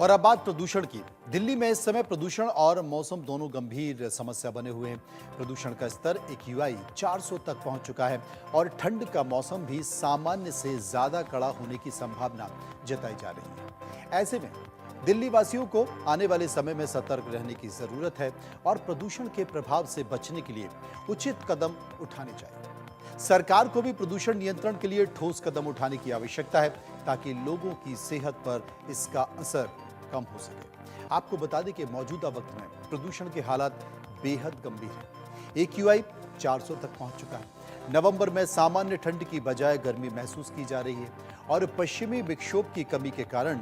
और अब बात प्रदूषण की। दिल्ली में इस समय प्रदूषण और मौसम दोनों गंभीर समस्या बने हुए हैं। प्रदूषण का स्तर AQI 400 तक पहुंच चुका है और ठंड का मौसम भी सामान्य से ज्यादा कड़ा होने की संभावना जताई जा रही है। ऐसे में दिल्ली वासियों को आने वाले समय में सतर्क रहने की जरूरत है और प्रदूषण के प्रभाव से बचने के लिए उचित कदम उठाने चाहिए। सरकार को भी प्रदूषण नियंत्रण के लिए ठोस कदम उठाने की आवश्यकता है ताकि लोगों की सेहत पर इसका असर कम हो सके। आपको बता दें कि मौजूदा वक्त में प्रदूषण के हालात बेहद गंभीर हैं। AQI 400 तक पहुंच चुका है। नवंबर में सामान्य ठंड की बजाय गर्मी महसूस की जा रही है और पश्चिमी विक्षोभ की कमी के कारण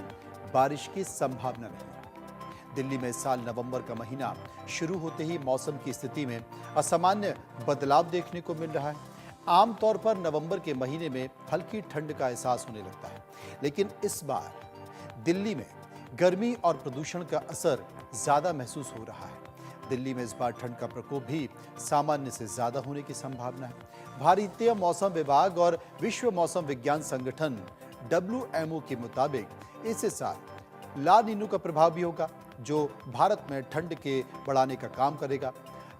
बारिश की संभावना नहीं है। दिल्ली में इस साल नवंबर का महीना शुरू होते ही मौसम की स्थिति में असामान्य बदलाव देखने को मिल रहा है। आमतौर पर नवंबर के महीने में हल्की ठंड का एहसास होने लगता है, लेकिन इस बार दिल्ली में गर्मी और प्रदूषण का असर ज्यादा महसूस हो रहा है। दिल्ली में इस बार ठंड का प्रकोप भी सामान्य से ज्यादा होने की संभावना है। भारतीय मौसम विभाग और विश्व मौसम विज्ञान संगठन WMO के मुताबिक इस साल ला नीनो का प्रभाव भी होगा, जो भारत में ठंड के बढ़ाने का काम करेगा।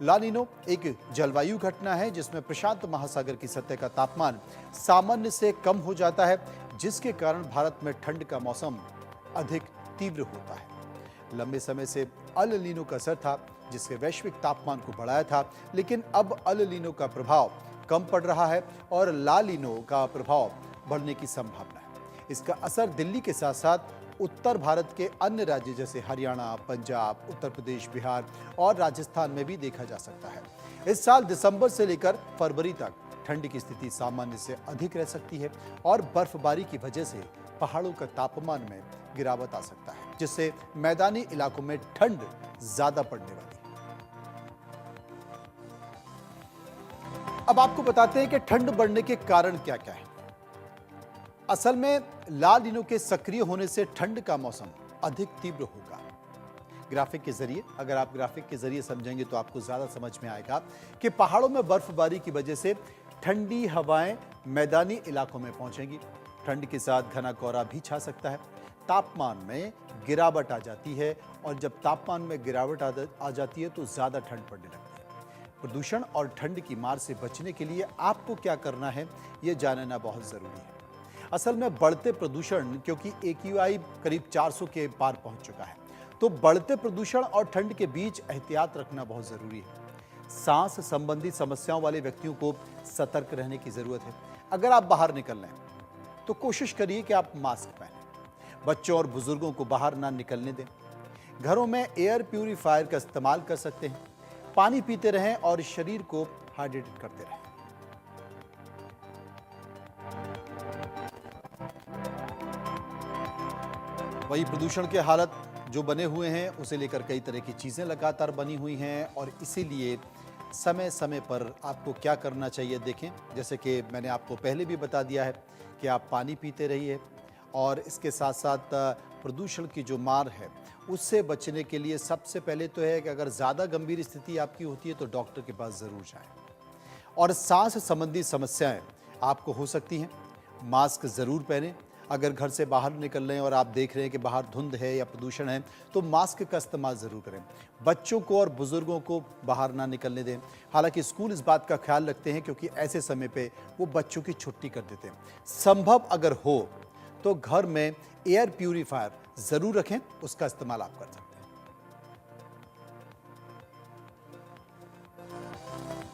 ला नीनो एक जलवायु घटना है जिसमें प्रशांत महासागर की सतह का तापमान सामान्य से कम हो जाता है, जिसके कारण भारत में ठंड का मौसम अधिक तीव्र होता है। लंबे समय से अल नीनो का असर था जिसके वैश्विक तापमान को बढ़ाया था, लेकिन अब अल नीनो का प्रभाव कम पड़ रहा है और ला नीनो का प्रभाव बढ़ने की संभावना है। इसका असर दिल्ली के साथ साथ उत्तर भारत के अन्य राज्य जैसे हरियाणा, पंजाब, उत्तर प्रदेश, बिहार और राजस्थान में भी देखा जा सकता है। इस साल दिसंबर से लेकर फरवरी तक ठंड की स्थिति सामान्य से अधिक रह सकती है और बर्फबारी की वजह से पहाड़ों का तापमान में गिरावट आ सकता है, जिससे मैदानी इलाकों में ठंड ज्यादा पड़ने वाली है। अब आपको बताते हैं कि ठंड बढ़ने के कारण क्या क्या है। असल में ला नीनो के सक्रिय होने से ठंड का मौसम अधिक तीव्र होगा। ग्राफिक के जरिए, अगर आप ग्राफिक के जरिए समझेंगे तो आपको ज्यादा समझ में आएगा कि पहाड़ों में बर्फबारी की वजह से ठंडी हवाएं मैदानी इलाकों में पहुंचेंगी। ठंड के साथ घना कोहरा भी छा सकता है। तापमान में गिरावट आ जाती है और जब तापमान में गिरावट आ जाती है तो ज्यादा ठंड पड़ने लगती है। प्रदूषण और ठंड की मार से बचने के लिए आपको क्या करना है, यह जानना बहुत जरूरी है। असल में बढ़ते प्रदूषण, क्योंकि AQI करीब 400 के पार पहुंच चुका है, तो बढ़ते प्रदूषण और ठंड के बीच एहतियात रखना बहुत जरूरी है। सांस संबंधी समस्याओं वाले व्यक्तियों को सतर्क रहने की जरूरत है। अगर आप बाहर निकल रहे हैं तो कोशिश करिए कि आप मास्क पहनें। बच्चों और बुजुर्गों को बाहर ना निकलने दें। घरों में एयर प्यूरिफायर का इस्तेमाल कर सकते हैं। पानी पीते रहें और शरीर को हाइड्रेटेड करते रहें। वही प्रदूषण के हालत जो बने हुए हैं उसे लेकर कई तरह की चीज़ें लगातार बनी हुई हैं और इसीलिए समय समय पर आपको क्या करना चाहिए देखें। जैसे कि मैंने आपको पहले भी बता दिया है कि आप पानी पीते रहिए और इसके साथ साथ प्रदूषण की जो मार है उससे बचने के लिए सबसे पहले तो है कि अगर ज़्यादा गंभीर स्थिति आपकी होती है तो डॉक्टर के पास ज़रूर जाएं। और सांस संबंधी समस्याएं आपको हो सकती हैं, मास्क ज़रूर पहनें। अगर घर से बाहर निकल रहे हैं और आप देख रहे हैं कि बाहर धुंध है या प्रदूषण है तो मास्क का इस्तेमाल ज़रूर करें। बच्चों को और बुजुर्गों को बाहर ना निकलने दें। हालांकि स्कूल इस बात का ख्याल रखते हैं क्योंकि ऐसे समय पे वो बच्चों की छुट्टी कर देते हैं। संभव अगर हो तो घर में एयर प्यूरिफायर ज़रूर रखें, उसका इस्तेमाल आप कर सकते हैं।